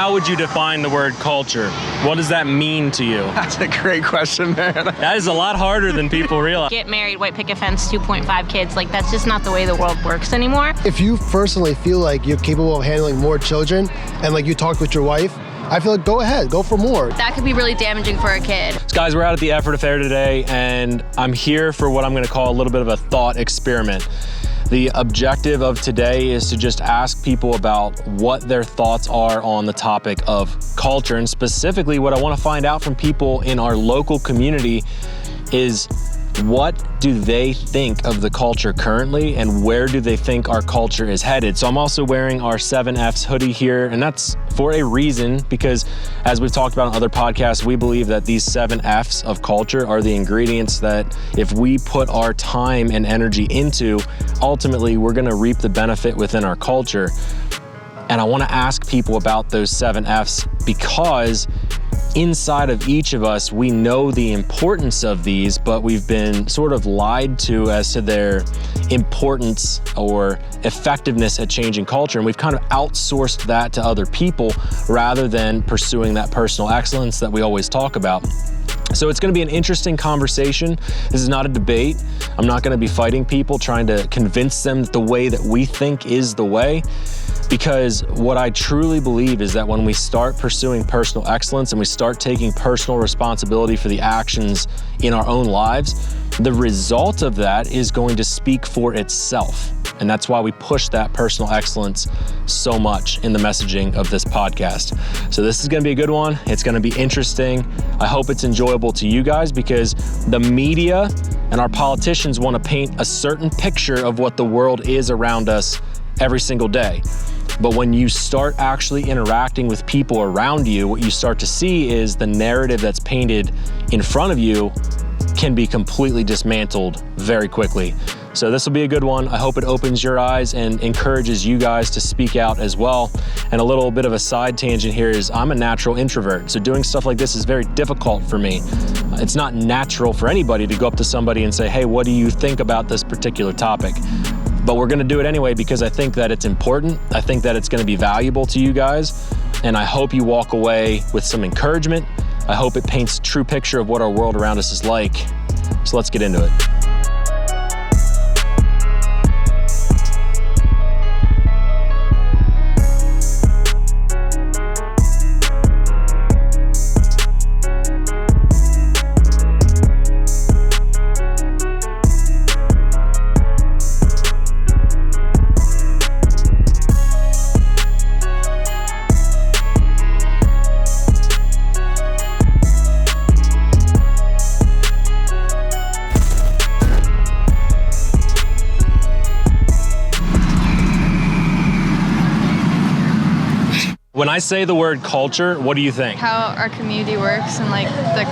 How would you define the word culture? What does that mean to you? That's a great question, man. That is a lot harder than people realize. Get married, white picket fence, 2.5 kids. Like, that's just not the way the world works anymore. If you personally feel like you're capable of handling more children and like you talked with your wife, I feel like go ahead, go for more. That could be really damaging for a kid. So guys, we're out at the Effort Affair today, and I'm here for what I'm gonna call a little bit of a thought experiment. The objective of today is to just ask people about what their thoughts are on the topic of culture, and specifically what I want to find out from people in our local community is what do they think of the culture currently and where do they think our culture is headed. So I'm also wearing our 7Fs hoodie here, and that's for a reason, because as we've talked about on other podcasts, we believe that these 7Fs of culture are the ingredients that if we put our time and energy into, ultimately we're gonna reap the benefit within our culture. And I wanna ask people about those 7Fs because inside of each of us, we know the importance of these, but we've been sort of lied to as to their importance or effectiveness at changing culture. And we've kind of outsourced that to other people rather than pursuing that personal excellence that we always talk about. So it's gonna be an interesting conversation. This is not a debate. I'm not gonna be fighting people, trying to convince them that the way that we think is the way. Because what I truly believe is that when we start pursuing personal excellence and we start taking personal responsibility for the actions in our own lives, the result of that is going to speak for itself. And that's why we push that personal excellence so much in the messaging of this podcast. So this is gonna be a good one. It's gonna be interesting. I hope it's enjoyable to you guys because the media and our politicians wanna paint a certain picture of what the world is around us every single day. But when you start actually interacting with people around you, what you start to see is the narrative that's painted in front of you can be completely dismantled very quickly. So this will be a good one. I hope it opens your eyes and encourages you guys to speak out as well. And a little bit of a side tangent here is I'm a natural introvert. So doing stuff like this is very difficult for me. It's not natural for anybody to go up to somebody and say, hey, what do you think about this particular topic? But we're gonna do it anyway because I think that it's important. I think that it's gonna be valuable to you guys. And I hope you walk away with some encouragement. I hope it paints a true picture of what our world around us is like. So let's get into it. When I say the word culture, what do you think? How our community works and like the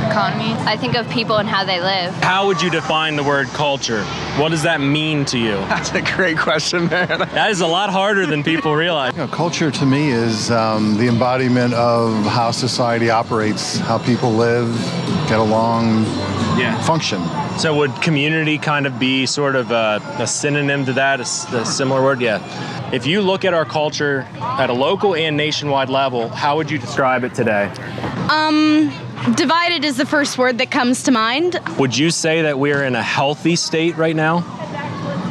economy. I think of people and how they live. How would you define the word culture? What does that mean to you? That's a great question, man. That is a lot harder than people realize. You know, culture to me is the embodiment of how society operates, how people live, get along, function. So would community kind of be sort of a synonym to that, a similar word? Yeah. If you look at our culture at a local and nationwide level, how would you describe it today? Divided is the first word that comes to mind. Would you say that we're in a healthy state right now?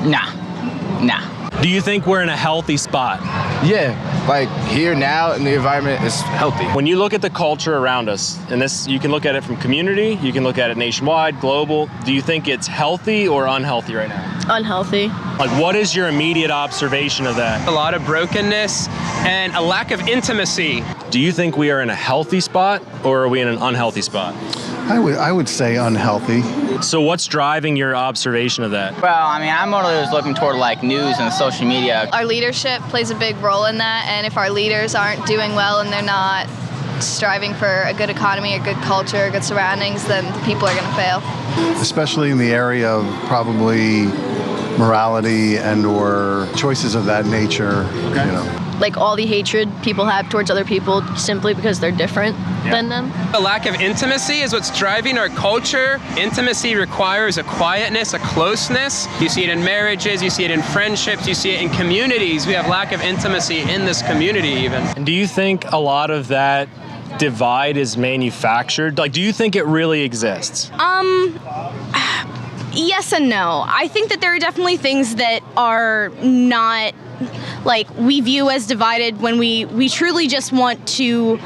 Nah. Do you think we're in a healthy spot? Yeah, like here now in the environment is healthy. When you look at the culture around us, and this, you can look at it from community, you can look at it nationwide, global, do you think it's healthy or unhealthy right now? Unhealthy. Like, what is your immediate observation of that? A lot of brokenness and a lack of intimacy. Do you think we are in a healthy spot or are we in an unhealthy spot? I would say unhealthy. So what's driving your observation of that? Well, I mean, I'm always looking toward like news and social media. Our leadership plays a big role in that, and if our leaders aren't doing well and they're not striving for a good economy, a good culture, good surroundings, then the people are going to fail. Especially in the area of probably morality and or choices of that nature. Okay. You know. like all the hatred people have towards other people simply because they're different than them. A lack of intimacy is what's driving our culture. Intimacy requires a quietness, a closeness. You see it in marriages, you see it in friendships, you see it in communities. We have lack of intimacy in this community even. And do you think a lot of that divide is manufactured? Like, do you think it really exists? Yes and no. I think that there are definitely things that are not, like, we view as divided when we truly just want to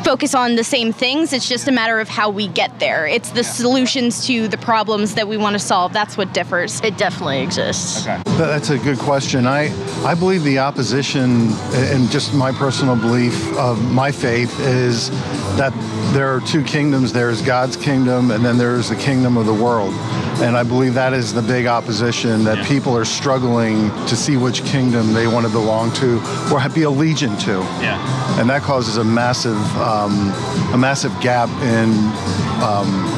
focus on the same things. It's just a matter of how we get there. It's the solutions to the problems that we want to solve. That's what differs. It definitely exists. Okay. That's a good question. I believe the opposition, and just my personal belief of my faith, is that there are two kingdoms. There's God's kingdom, and then there's the kingdom of the world. And I believe that is the big opposition, that people are struggling to see which kingdom they want to belong to or be allegiant to. Yeah. And that causes a massive gap in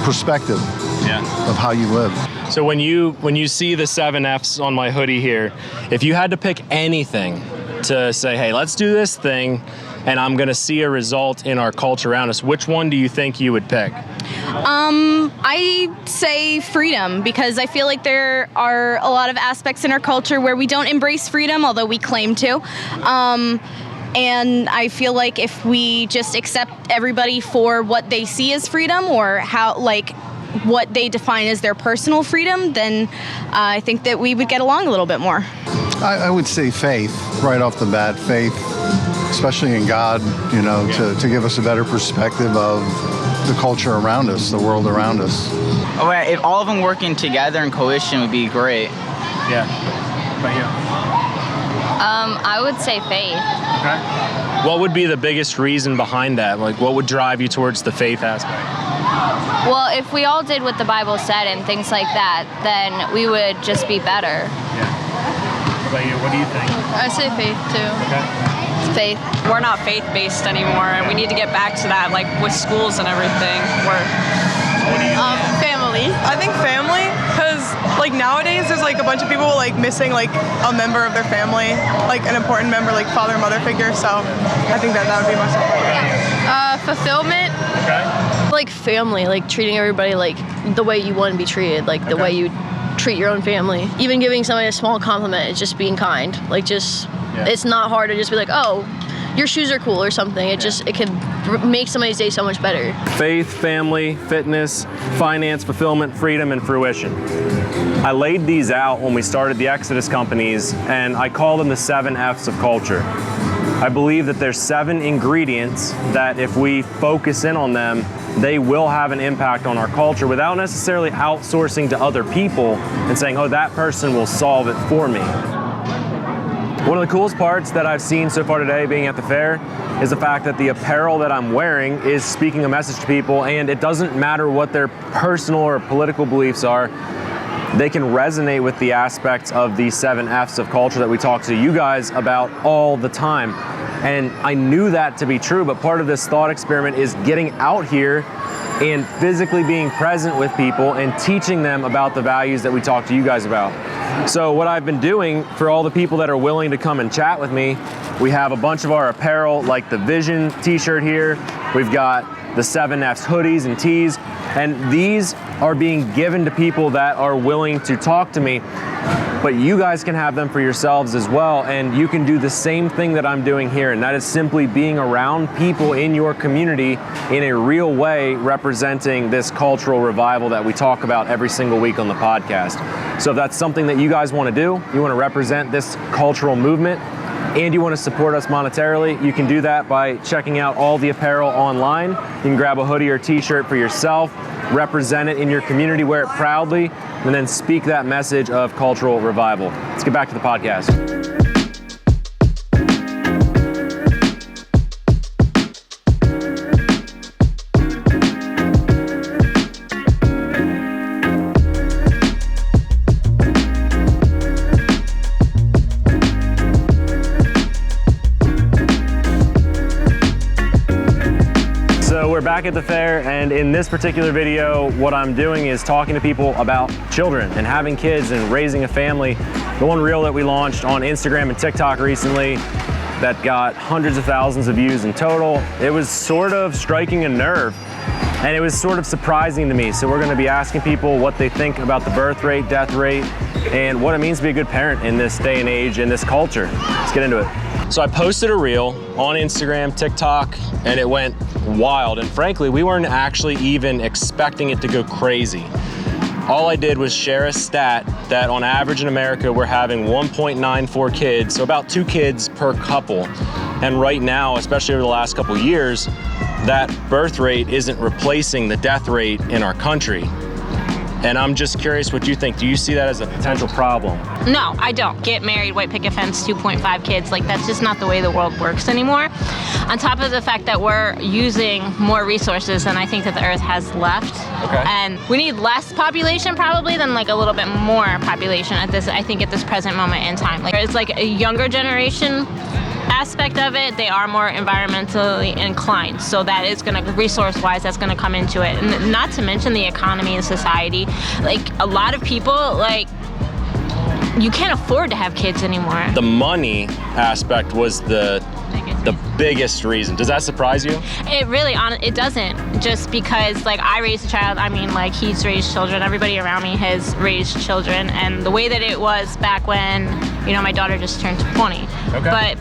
perspective of how you live. So when you see the 7 F's on my hoodie here, if you had to pick anything to say, hey, let's do this thing, and I'm going to see a result in our culture around us, which one do you think you would pick? I say freedom, because I feel like there are a lot of aspects in our culture where we don't embrace freedom, although we claim to. And I feel like if we just accept everybody for what they see as freedom, or how, like, what they define as their personal freedom, then I think that we would get along a little bit more. I would say faith, right off the bat. Faith, especially in God, to give us a better perspective of the culture around us, the world around us. Oh, yeah, if all of them working together in coalition would be great. Yeah. Right here. I would say faith. Okay. What would be the biggest reason behind that? Like, what would drive you towards the faith aspect? Well, if we all did what the Bible said and things like that, then we would just be better. Yeah. What about you? What do you think? I say faith too. Okay. It's faith. We're not faith-based anymore, and we need to get back to that, like with schools and everything. Family. I think family, because like nowadays there's like a bunch of people like missing like a member of their family, like an important member, like father or mother figure. So I think that would be most important. Fulfillment. Okay. Like family, like treating everybody like the way you want to be treated, like the way you treat your own family. Even giving somebody a small compliment is just being kind. Like it's not hard to just be like, oh, your shoes are cool or something. It can make somebody's day so much better. Faith, family, fitness, finance, fulfillment, freedom, and fruition. I laid these out when we started the Exodus companies, and I call them the 7 F's of culture. I believe that there's 7 ingredients that if we focus in on them, they will have an impact on our culture without necessarily outsourcing to other people and saying, oh, that person will solve it for me. One of the coolest parts that I've seen so far today being at the fair is the fact that the apparel that I'm wearing is speaking a message to people, and it doesn't matter what their personal or political beliefs are. They can resonate with the aspects of these 7 F's of culture that we talk to you guys about all the time. And I knew that to be true, but part of this thought experiment is getting out here and physically being present with people and teaching them about the values that we talk to you guys about. So what I've been doing for all the people that are willing to come and chat with me, we have a bunch of our apparel, like the Vision t-shirt here. We've got the 7 F's hoodies and tees, and these are being given to people that are willing to talk to me. But you guys can have them for yourselves as well, and you can do the same thing that I'm doing here, and that is simply being around people in your community in a real way, representing this cultural revival that we talk about every single week on the podcast. So if that's something that you guys want to do, you want to represent this cultural movement, and you want to support us monetarily, you can do that by checking out all the apparel online. You can grab a hoodie or t-shirt for yourself, represent it in your community, wear it proudly, and then speak that message of cultural revival. Let's get back to the podcast. we're back at the fair, and in this particular video, what I'm doing is talking to people about children and having kids and raising a family. The one reel that we launched on Instagram and TikTok recently that got hundreds of thousands of views in total, it was sort of striking a nerve. And it was sort of surprising to me. So we're gonna be asking people what they think about the birth rate, death rate, and what it means to be a good parent in this day and age, in this culture. Let's get into it. So I posted a reel on Instagram, TikTok, and it went wild. And frankly, we weren't actually even expecting it to go crazy. All I did was share a stat that on average in America, we're having 1.94 kids, so about 2 kids per couple. And right now, especially over the last couple years, that birth rate isn't replacing the death rate in our country. And I'm just curious what you think. Do you see that as a potential problem? No, I don't. Get married, white picket fence, 2.5 kids. Like, that's just not the way the world works anymore. On top of the fact that we're using more resources than I think that the earth has left. Okay. And we need less population probably than like a little bit more population at this, I think at this present moment in time. Like, it's like a younger generation aspect of it. They are more environmentally inclined, so that is going to, resource-wise, that's going to come into it. And not to mention the economy and society. Like, a lot of people, like, you can't afford to have kids anymore. The money aspect was the biggest reason. Does that surprise you? It really, it doesn't. Just because, like, I raised a child, I mean, like, he's raised children, everybody around me has raised children, and the way that it was back when, you know, my daughter just turned 20. Okay. But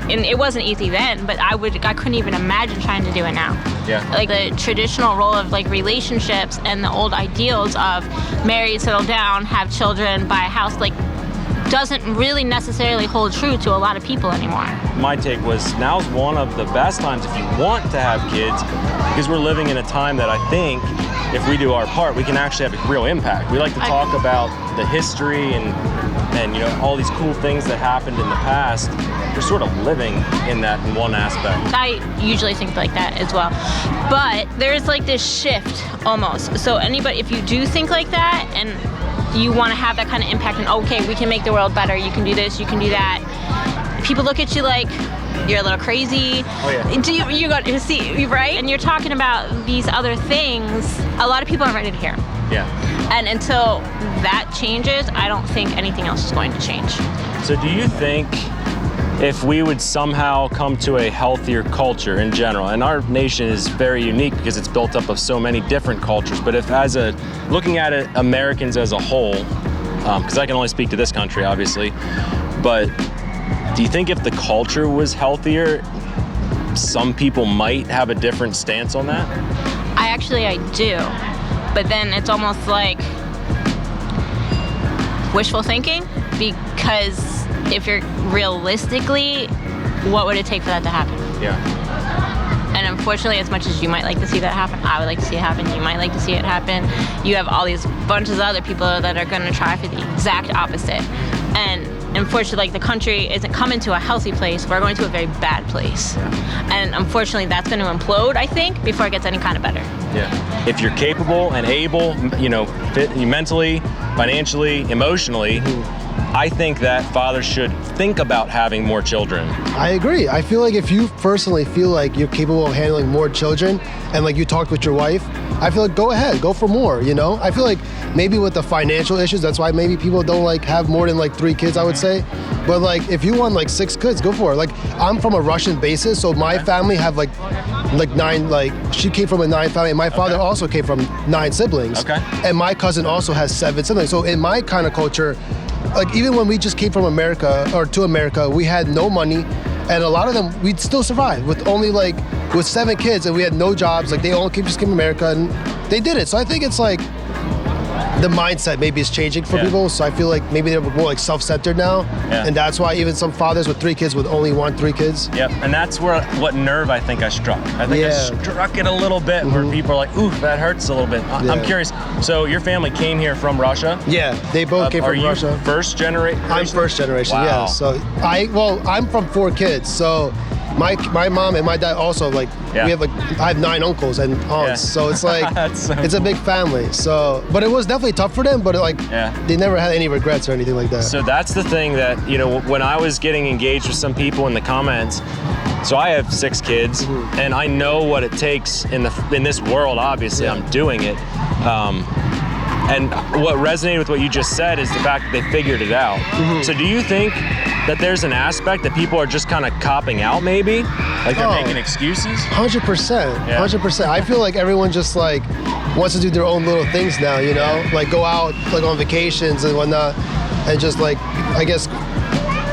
and it wasn't easy then, but I couldn't even imagine trying to do it now. Yeah. Like, the traditional role of, like, relationships and the old ideals of marry, settle down, have children, buy a house, like, doesn't really necessarily hold true to a lot of people anymore. My take was now's one of the best times if you want to have kids, because we're living in a time that I think if we do our part, we can actually have a real impact. We like to talk about the history and you know, all these cool things that happened in the past. We're sort of living in that in one aspect. I usually think like that as well. But there's like this shift almost. So anybody, if you do think like that and you want to have that kind of impact and okay, we can make the world better, you can do this, you can do that, people look at you like you're a little crazy. Oh, yeah. You got to see, right? And you're talking about these other things, a lot of people aren't ready to hear. Yeah. And until that changes, I don't think anything else is going to change. So do you think if we would somehow come to a healthier culture in general, and our nation is very unique because it's built up of so many different cultures, but if looking at it, Americans as a whole, because I can only speak to this country, obviously, but do you think if the culture was healthier, some people might have a different stance on that? I do, but then it's almost like wishful thinking, because if you're realistically, what would it take for that to happen? Yeah. And unfortunately, as much as you might like to see that happen, I would like to see it happen, you might like to see it happen, you have all these bunches of other people that are going to try for the exact opposite. And unfortunately, like, the country isn't coming to a healthy place, we're going to a very bad place. Yeah. And unfortunately, that's going to implode, I think, before it gets any kind of better. Yeah. If you're capable and able, you know, mentally, financially, emotionally, I think that fathers should think about having more children. I agree. I feel like if you personally feel like you're capable of handling more children and like you talked with your wife, I feel like go ahead, go for more, you know? I feel like maybe with the financial issues, that's why maybe people don't like have more than like 3 kids, I would say. But like if you want like 6 kids, go for it. Like I'm from a Russian basis, so my family have like 9, like she came from a 9 family, and my father also came from 9 siblings. Okay. And my cousin also has 7 siblings. So in my kind of culture, like even when we just came from America or to America, we had no money, and a lot of them we'd still survive with only like with 7 kids, and we had no jobs. Like they all just came to America and they did it. So I think it's like the mindset maybe is changing for people. So I feel like maybe they're more like self-centered now, and that's why even some fathers with 3 kids would only want 3 kids. Yep, and that's what nerve I think I struck. I think I struck it a little bit where people are like, ooh, that hurts a little bit. I'm curious, so your family came here from Russia? Yeah, they both came from Russia. Are you first generation? I'm first generation, wow. yeah. So I'm from 4 kids, so my mom and my dad also like Yeah. we have I have 9 uncles and aunts, Yeah. so it's like So it's a big family. So, but it was definitely tough for them, but they never had any regrets or anything like that. So that's the thing that, when I was getting engaged with some people in the comments, so I have 6 kids, and I know what it takes in this world. Obviously, I'm doing it. And what resonated with what you just said is the fact that they figured it out. So do you think that there's an aspect that people are just kind of copping out, maybe? Like they're making excuses? 100%. 100%. I feel like everyone just like wants to do their own little things now, like go out like on vacations and whatnot, and just like, I guess,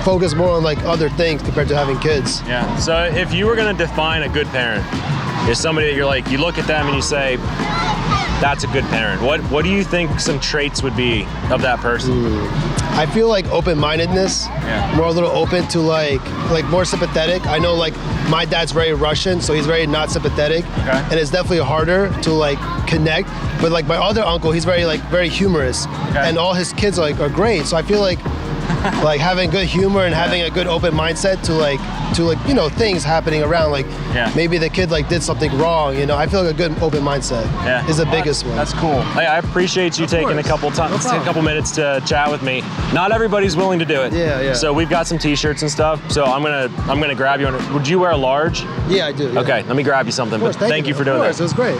focus more on like other things compared to having kids. Yeah. So if you were going to define a good parent, is somebody that you're like, you look at them and you say, that's a good parent. What do you think some traits would be of that person? I feel like open-mindedness, more a little open to like more sympathetic. I know like my dad's very Russian, so he's very not sympathetic, and it's definitely harder to like connect. But like my other uncle, he's very humorous, and all his kids are great. So I feel like having good humor and having a good open mindset to things happening around, like maybe the kid did something wrong, I feel like a good open mindset is the biggest one. That's cool. Hey, I appreciate you taking a couple minutes to chat with me. Not everybody's willing to do it. Yeah. So we've got some t-shirts and stuff, so I'm gonna grab you. Would you wear a large? Yeah, I do. Yeah. Okay, let me grab you something. Course, thank you for doing this. It was great.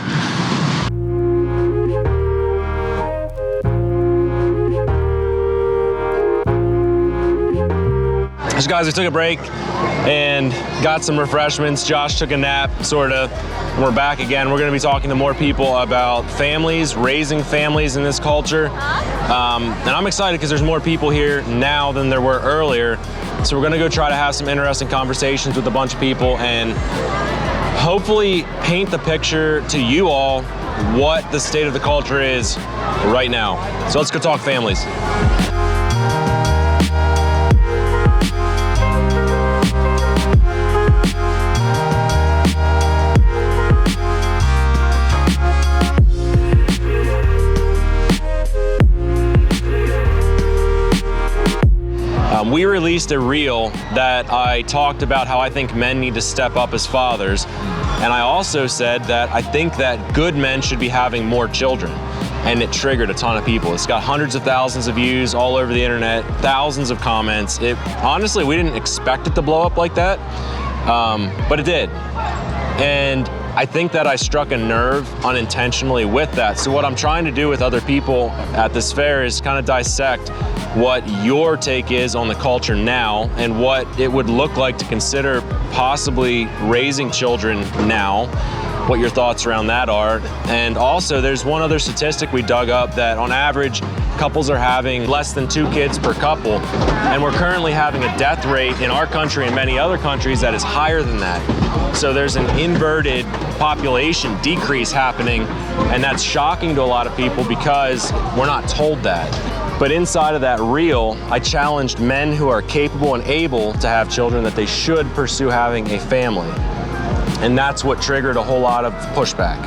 So guys, we took a break and got some refreshments. Josh took a nap, sort of. We're back again. We're gonna be talking to more people about families, raising families in this culture. And I'm excited because there's more people here now than there were earlier. So we're gonna go try to have some interesting conversations with a bunch of people and hopefully paint the picture to you all what the state of the culture is right now. So let's go talk families. We released a reel that I talked about how I think men need to step up as fathers. And I also said that I think that good men should be having more children. And it triggered a ton of people. It's got hundreds of thousands of views all over the internet, thousands of comments. Honestly, we didn't expect it to blow up like that, but it did. And I think that I struck a nerve unintentionally with that. So what I'm trying to do with other people at this fair is kind of dissect what your take is on the culture now and what it would look like to consider possibly raising children now, what your thoughts around that are. And also there's one other statistic we dug up that on average, couples are having less than 2 kids per couple. And we're currently having a death rate in our country and many other countries that is higher than that. So there's an inverted population decrease happening, and that's shocking to a lot of people because we're not told that. But inside of that reel, I challenged men who are capable and able to have children that they should pursue having a family. And that's what triggered a whole lot of pushback.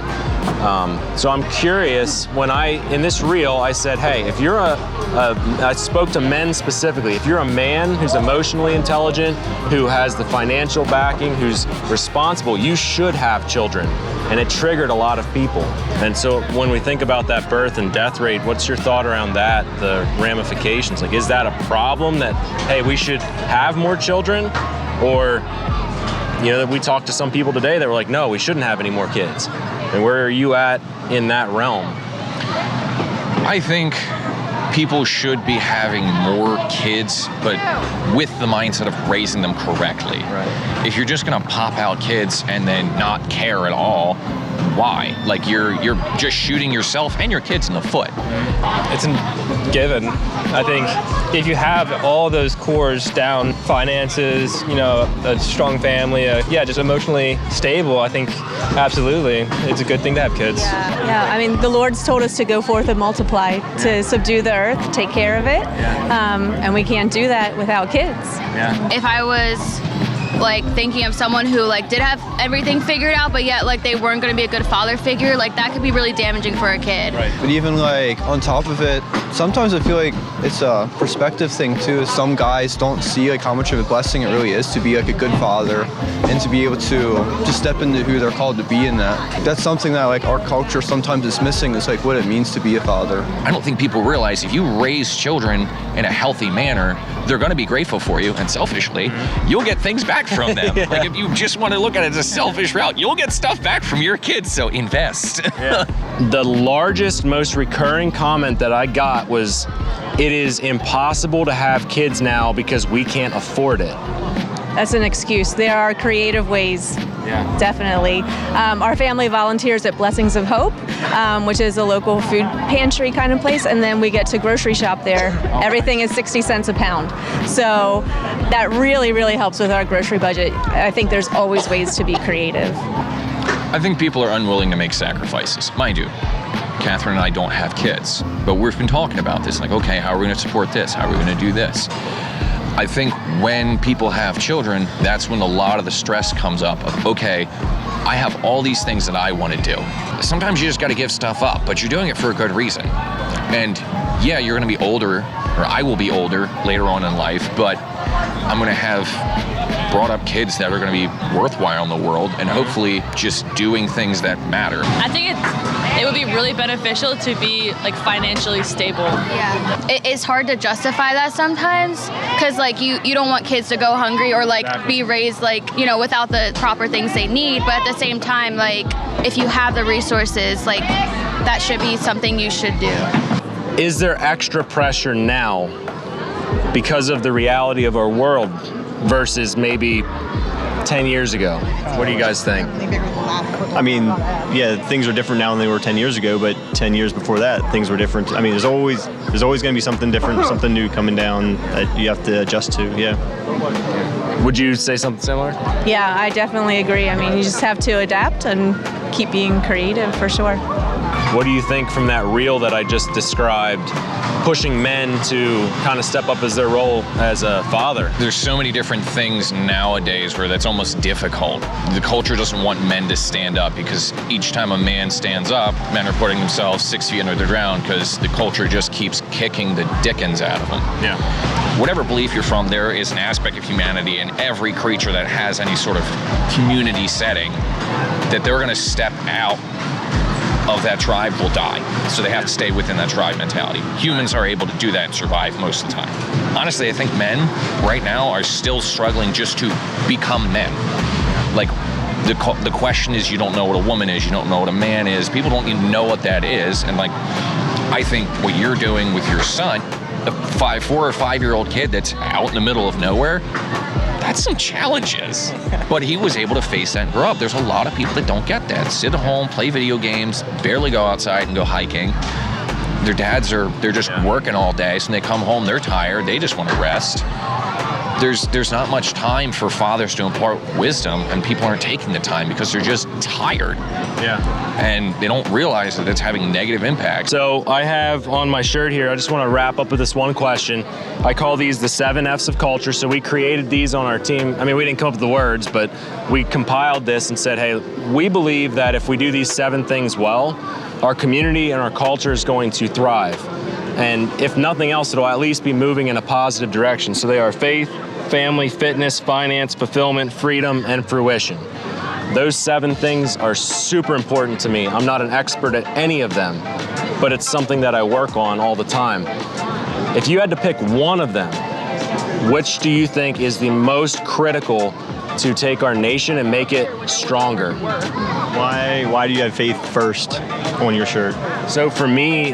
So I'm curious, in this reel, I said, hey, if you're I spoke to men specifically, if you're a man who's emotionally intelligent, who has the financial backing, who's responsible, you should have children. And it triggered a lot of people. And so when we think about that birth and death rate, what's your thought around that, the ramifications? Like, is that a problem that, hey, we should have more children? Or, we talked to some people today that were like, no, we shouldn't have any more kids. And where are you at in that realm? I think people should be having more kids, but with the mindset of raising them correctly. Right. If you're just gonna pop out kids and then not care at all, why? Like you're just shooting yourself and your kids in the foot. It's a given. I think if you have all those cores down, finances, a strong family, just emotionally stable, I think absolutely it's a good thing to have kids. Yeah. I mean, the Lord's told us to go forth and multiply, to subdue the earth, take care of it, and we can't do that without kids. If I was like thinking of someone who like did have everything figured out, but yet like they weren't going to be a good father figure. Like that could be really damaging for a kid. Right. But even like on top of it, sometimes I feel like it's a perspective thing too. Some guys don't see like how much of a blessing it really is to be like a good father and to be able to just step into who they're called to be in that. That's something that like our culture sometimes is missing, is like what it means to be a father. I don't think people realize if you raise children in a healthy manner, they're going to be grateful for you, and selfishly, you'll get things back from them. Yeah. Like if you just want to look at it as a selfish route, you'll get stuff back from your kids, so invest. The largest, most recurring comment that I got was, it is impossible to have kids now because we can't afford it. That's an excuse. There are creative ways. Yeah. Definitely. Our family volunteers at Blessings of Hope, which is a local food pantry kind of place, and then we get to grocery shop there. Everything is 60 cents a pound. So that really, really helps with our grocery budget. I think there's always ways to be creative. I think people are unwilling to make sacrifices. Mind you, Catherine and I don't have kids, but we've been talking about this, like, okay, how are we going to support this? How are we going to do this? I think when people have children, that's when a lot of the stress comes up of, okay, I have all these things that I want to do. Sometimes you just got to give stuff up, but you're doing it for a good reason. And yeah, you're going to be older, or I will be older later on in life, but I'm going to have brought up kids that are going to be worthwhile in the world, and hopefully just doing things that matter. I think it would be really beneficial to be like financially stable. Yeah. It's hard to justify that sometimes, because like you don't want kids to go hungry or like be raised like, you know, without the proper things they need, but at the same time, like if you have the resources, like that should be something you should do. Is there extra pressure now because of the reality of our world versus maybe 10 years ago? What do you guys think? I mean, yeah, things are different now than they were 10 years ago, but 10 years before that, things were different. I mean, there's always going to be something different, something new coming down that you have to adjust to, yeah. Would you say something similar? Yeah, I definitely agree. I mean, you just have to adapt and keep being creative for sure. What do you think from that reel that I just described, pushing men to kind of step up as their role as a father? There's so many different things nowadays where that's almost difficult. The culture doesn't want men to stand up, because each time a man stands up, men are putting themselves 6 feet under the ground because the culture just keeps kicking the dickens out of them. Yeah. Whatever belief you're from, there is an aspect of humanity in every creature that has any sort of community setting that they're going to step out of that tribe will die. So they have to stay within that tribe mentality. Humans are able to do that and survive most of the time. Honestly, I think men right now are still struggling just to become men. Like, the question is, you don't know what a woman is, you don't know what a man is. People don't even know what that is. And like, I think what you're doing with your son, a 4 or 5 year old kid that's out in the middle of nowhere, that's some challenges. But he was able to face that and grow up. There's a lot of people that don't get that. Sit at home, play video games, barely go outside and go hiking. Their dads they're just working all day, so when they come home, they're tired, they just want to rest. There's not much time for fathers to impart wisdom, and people aren't taking the time because they're just tired. Yeah. And they don't realize that it's having negative impact. So I have on my shirt here, I just want to wrap up with this one question. I call these the 7 F's of culture. So we created these on our team. I mean, we didn't come up with the words, but we compiled this and said, hey, we believe that if we do these 7 things well, our community and our culture is going to thrive. And if nothing else, it'll at least be moving in a positive direction. So they are faith, family, fitness, finance, fulfillment, freedom, and fruition. Those 7 things are super important to me. I'm not an expert at any of them, but it's something that I work on all the time. If you had to pick one of them, which do you think is the most critical to take our nation and make it stronger? Why do you have faith first on your shirt? So for me,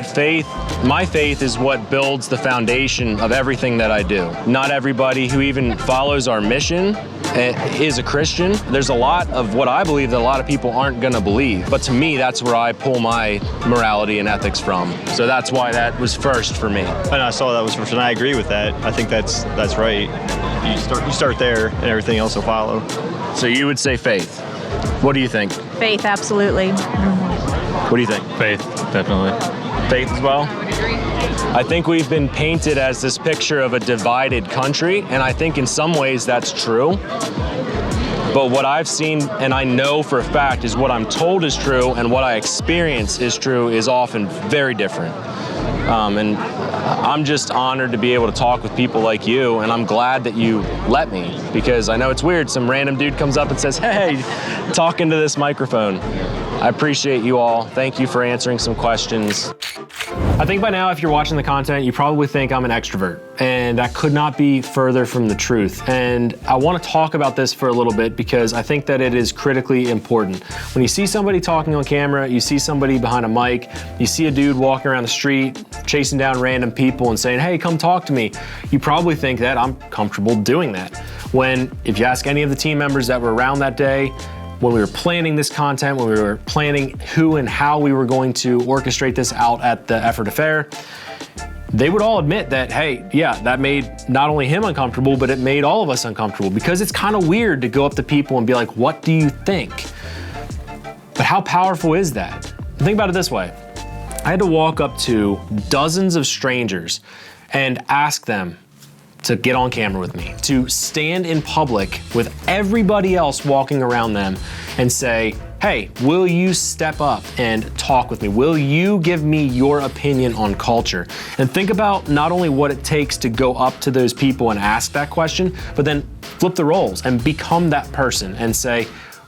my faith is what builds the foundation of everything that I do. Not everybody who even follows our mission is a Christian. There's a lot of what I believe that a lot of people aren't gonna believe. But to me, that's where I pull my morality and ethics from. So that's why that was first for me. And I saw that was first, and I agree with that. I think that's right. You start there, and everything else will follow. So you would say faith. What do you think? Faith, absolutely. What do you think? Faith, definitely. Faith as well? I think we've been painted as this picture of a divided country, and I think in some ways that's true. But what I've seen and I know for a fact is what I'm told is true and what I experience is true is often very different. And I'm just honored to be able to talk with people like you, and I'm glad that you let me, because I know it's weird. Some random dude comes up and says, hey, talk into this microphone. I appreciate you all. Thank you for answering some questions. I think by now, if you're watching the content, you probably think I'm an extrovert, and that could not be further from the truth. And I want to talk about this for a little bit because I think that it is critically important. When you see somebody talking on camera, you see somebody behind a mic, you see a dude walking around the street, chasing down random people and saying, hey, come talk to me. You probably think that I'm comfortable doing that. When, if you ask any of the team members that were around that day, when we were planning this content, when we were planning who and how we were going to orchestrate this out at the Effort Affair, they would all admit that, hey, yeah, that made not only him uncomfortable, but it made all of us uncomfortable, because it's kind of weird to go up to people and be like, what do you think? But how powerful is that? Think about it this way. I had to walk up to dozens of strangers and ask them to get on camera with me, to stand in public with everybody else walking around them and say, hey, will you step up and talk with me? Will you give me your opinion on culture? And think about not only what it takes to go up to those people and ask that question, but then flip the roles and become that person and say,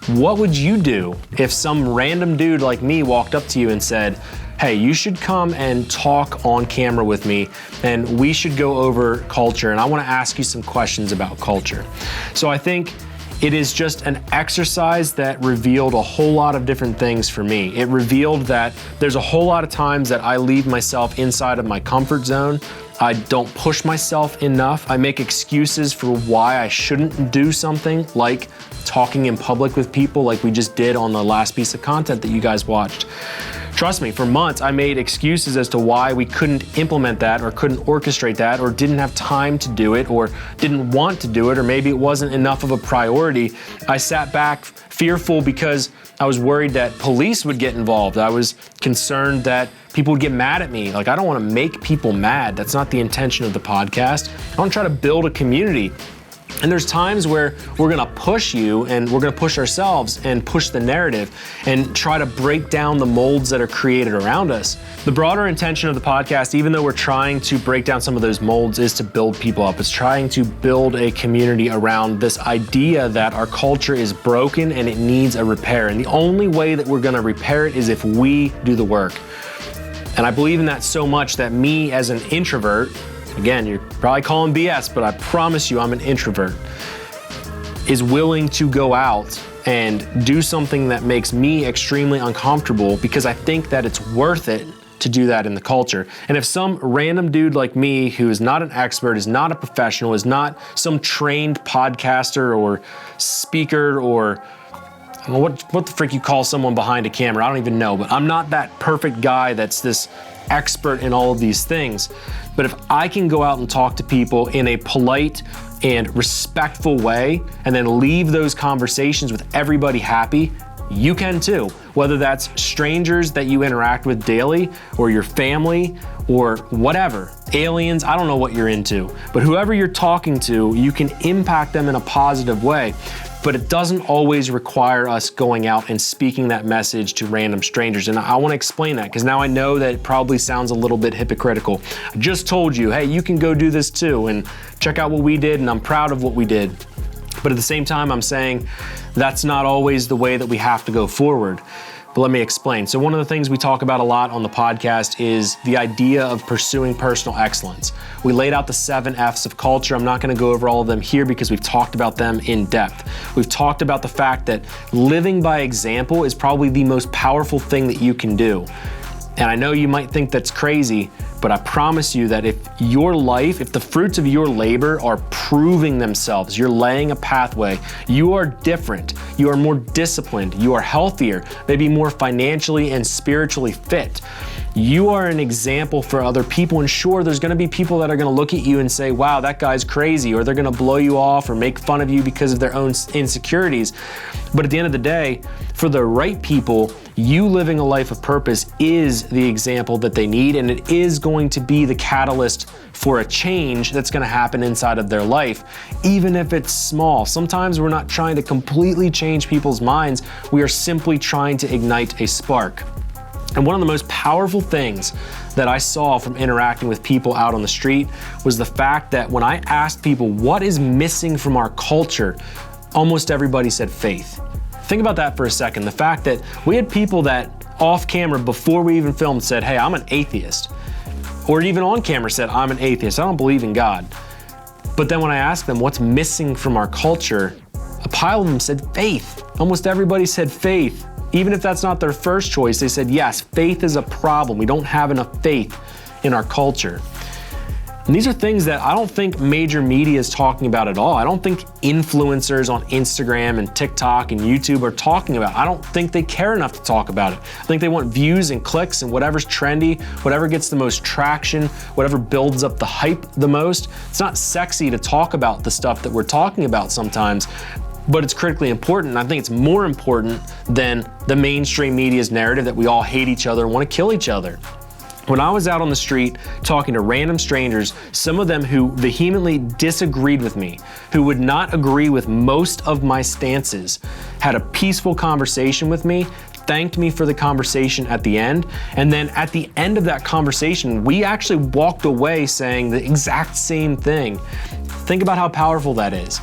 what would you do if some random dude like me walked up to you and said, hey, you should come and talk on camera with me, and we should go over culture, and I wanna ask you some questions about culture. So I think it is just an exercise that revealed a whole lot of different things for me. It revealed that there's a whole lot of times that I leave myself inside of my comfort zone. I don't push myself enough. I make excuses for why I shouldn't do something, like talking in public with people like we just did on the last piece of content that you guys watched. Trust me, for months I made excuses as to why we couldn't implement that or couldn't orchestrate that or didn't have time to do it or didn't want to do it, or maybe it wasn't enough of a priority. I sat back fearful because I was worried that police would get involved. I was concerned that people would get mad at me. Like, I don't want to make people mad. That's not the intention of the podcast. I want to try to build a community. And there's times where we're gonna push you and we're gonna push ourselves and push the narrative and try to break down the molds that are created around us. The broader intention of the podcast, even though we're trying to break down some of those molds, is to build people up. It's trying to build a community around this idea that our culture is broken and it needs a repair. And the only way that we're gonna repair it is if we do the work. And I believe in that so much that me as an introvert, again, you're probably calling BS, but I promise you I'm an introvert, is willing to go out and do something that makes me extremely uncomfortable because I think that it's worth it to do that in the culture. And if some random dude like me, who is not an expert, is not a professional, is not some trained podcaster or speaker or what the frick you call someone behind a camera, I don't even know, but I'm not that perfect guy that's this expert in all of these things. But if I can go out and talk to people in a polite and respectful way and then leave those conversations with everybody happy, you can too. Whether that's strangers that you interact with daily or your family or whatever, aliens, I don't know what you're into, but whoever you're talking to, you can impact them in a positive way. But it doesn't always require us going out and speaking that message to random strangers. And I want to explain that because now I know that it probably sounds a little bit hypocritical. I just told you, hey, you can go do this too and check out what we did, and I'm proud of what we did. But at the same time, I'm saying that's not always the way that we have to go forward. But let me explain. So one of the things we talk about a lot on the podcast is the idea of pursuing personal excellence. We laid out the 7 F's of culture. I'm not gonna go over all of them here because we've talked about them in depth. We've talked about the fact that living by example is probably the most powerful thing that you can do. And I know you might think that's crazy, but I promise you that if your life, if the fruits of your labor are proving themselves, you're laying a pathway, you are different, you are more disciplined, you are healthier, maybe more financially and spiritually fit. You are an example for other people, and sure, there's gonna be people that are gonna look at you and say, wow, that guy's crazy, or they're gonna blow you off or make fun of you because of their own insecurities. But at the end of the day, for the right people, you living a life of purpose is the example that they need, and it is going to be the catalyst for a change that's gonna happen inside of their life, even if it's small. Sometimes we're not trying to completely change people's minds, we are simply trying to ignite a spark. And one of the most powerful things that I saw from interacting with people out on the street was the fact that when I asked people what is missing from our culture, almost everybody said faith. Think about that for a second. The fact that we had people that off camera before we even filmed said, hey, I'm an atheist. Or even on camera said, I'm an atheist, I don't believe in God. But then when I asked them what's missing from our culture, a pile of them said faith. Almost everybody said faith. Even if that's not their first choice, they said, yes, faith is a problem. We don't have enough faith in our culture. And these are things that I don't think major media is talking about at all. I don't think influencers on Instagram and TikTok and YouTube are talking about it. I don't think they care enough to talk about it. I think they want views and clicks and whatever's trendy, whatever gets the most traction, whatever builds up the hype the most. It's not sexy to talk about the stuff that we're talking about sometimes, but it's critically important. And I think it's more important than the mainstream media's narrative that we all hate each other and want to kill each other. When I was out on the street talking to random strangers, some of them who vehemently disagreed with me, who would not agree with most of my stances, had a peaceful conversation with me, thanked me for the conversation at the end, and then at the end of that conversation, we actually walked away saying the exact same thing. Think about how powerful that is.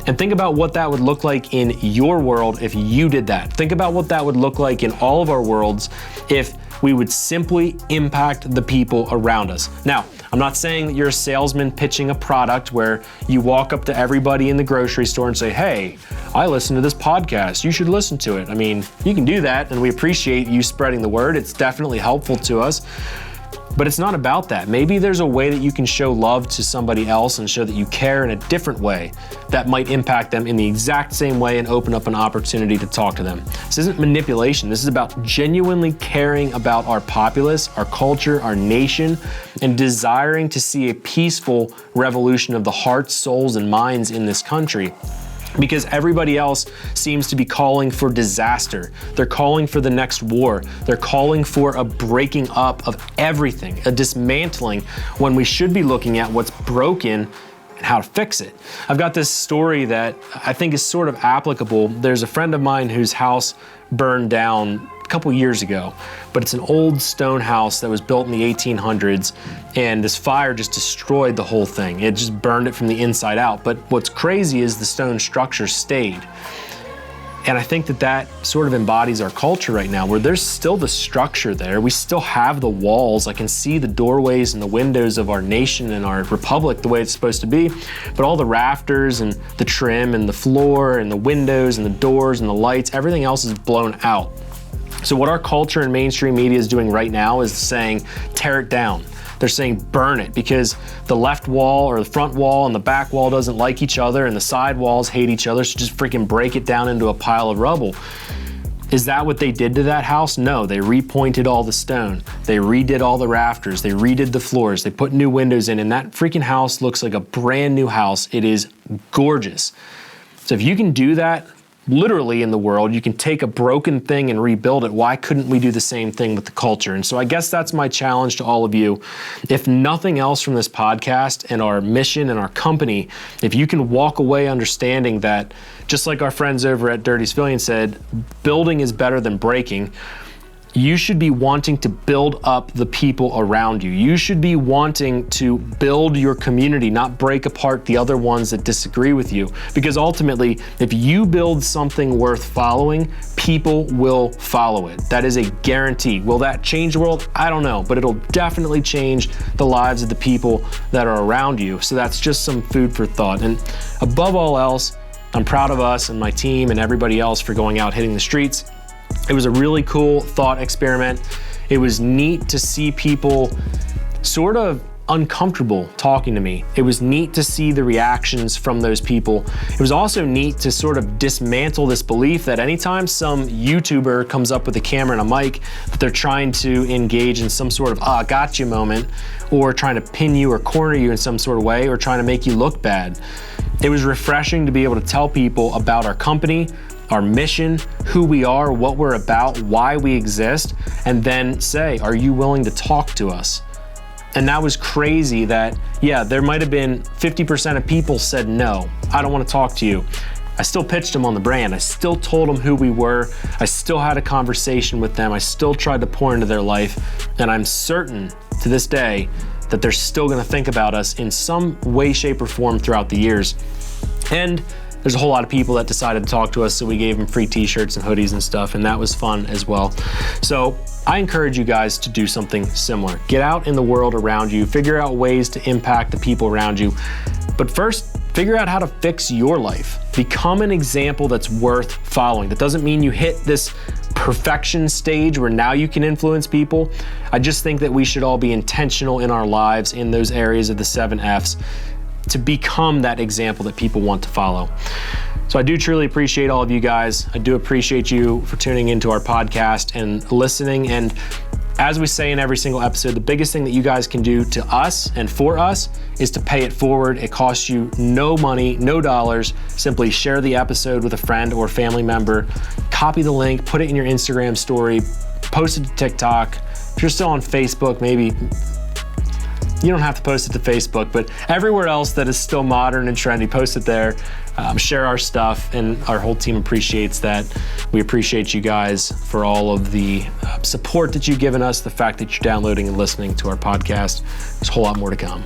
And think about what that would look like in your world if you did that. Think about what that would look like in all of our worlds if we would simply impact the people around us. Now, I'm not saying that you're a salesman pitching a product where you walk up to everybody in the grocery store and say, hey, I listen to this podcast, you should listen to it. I mean, you can do that and we appreciate you spreading the word. It's definitely helpful to us. But it's not about that. Maybe there's a way that you can show love to somebody else and show that you care in a different way that might impact them in the exact same way and open up an opportunity to talk to them. This isn't manipulation. This is about genuinely caring about our populace, our culture, our nation, and desiring to see a peaceful revolution of the hearts, souls, and minds in this country. Because everybody else seems to be calling for disaster. They're calling for the next war. They're calling for a breaking up of everything, a dismantling, when we should be looking at what's broken and how to fix it. I've got this story that I think is sort of applicable. There's a friend of mine whose house burned down a couple years ago, but it's an old stone house that was built in the 1800s, and this fire just destroyed the whole thing. It just burned it from the inside out. But what's crazy is the stone structure stayed. And I think that that sort of embodies our culture right now, where there's still the structure there. We still have the walls. I can see the doorways and the windows of our nation and our republic the way it's supposed to be. But all the rafters and the trim and the floor and the windows and the doors and the lights, everything else is blown out. So what our culture and mainstream media is doing right now is saying, tear it down. They're saying burn it because the left wall or the front wall and the back wall doesn't like each other and the side walls hate each other, so just freaking break it down into a pile of rubble. Is that what they did to that house? No, they repointed all the stone. They redid all the rafters. They redid the floors. They put new windows in, and that freaking house looks like a brand new house. It is gorgeous. So if you can do that, literally in the world, you can take a broken thing and rebuild it. Why couldn't we do the same thing with the culture? And so I guess that's my challenge to all of you. If nothing else from this podcast and our mission and our company, if you can walk away understanding that, just like our friends over at Dirty Civilian said, building is better than breaking, you should be wanting to build up the people around you. You should be wanting to build your community, not break apart the other ones that disagree with you. Because ultimately, if you build something worth following, people will follow it. That is a guarantee. Will that change the world? I don't know, but it'll definitely change the lives of the people that are around you. So that's just some food for thought. And above all else, I'm proud of us and my team and everybody else for going out hitting the streets. It was a really cool thought experiment. It was neat to see people sort of uncomfortable talking to me. It was neat to see the reactions from those people. It was also neat to sort of dismantle this belief that anytime some YouTuber comes up with a camera and a mic, that they're trying to engage in some sort of gotcha moment, or trying to pin you or corner you in some sort of way, or trying to make you look bad. It was refreshing to be able to tell people about our company, our mission, who we are, what we're about, why we exist, and then say, are you willing to talk to us? And that was crazy that, yeah, there might have been 50% of people said, no, I don't want to talk to you. I still pitched them on the brand. I still told them who we were. I still had a conversation with them. I still tried to pour into their life. And I'm certain to this day that they're still gonna think about us in some way, shape, or form throughout the years. And there's a whole lot of people that decided to talk to us, so we gave them free t-shirts and hoodies and stuff, and that was fun as well. So I encourage you guys to do something similar. Get out in the world around you, figure out ways to impact the people around you. But first, figure out how to fix your life. Become an example that's worth following. That doesn't mean you hit this perfection stage where now you can influence people. I just think that we should all be intentional in our lives in those areas of the 7 F's to become that example that people want to follow. So I do truly appreciate all of you guys. I do appreciate you for tuning into our podcast and listening. And as we say in every single episode, the biggest thing that you guys can do to us and for us is to pay it forward. It costs you no money, no dollars. Simply share the episode with a friend or family member, copy the link, put it in your Instagram story, post it to TikTok. If you're still on Facebook, maybe you don't have to post it to Facebook, but everywhere else that is still modern and trendy, post it there. Share our stuff, and our whole team appreciates that. We appreciate you guys for all of the support that you've given us, the fact that you're downloading and listening to our podcast. There's a whole lot more to come.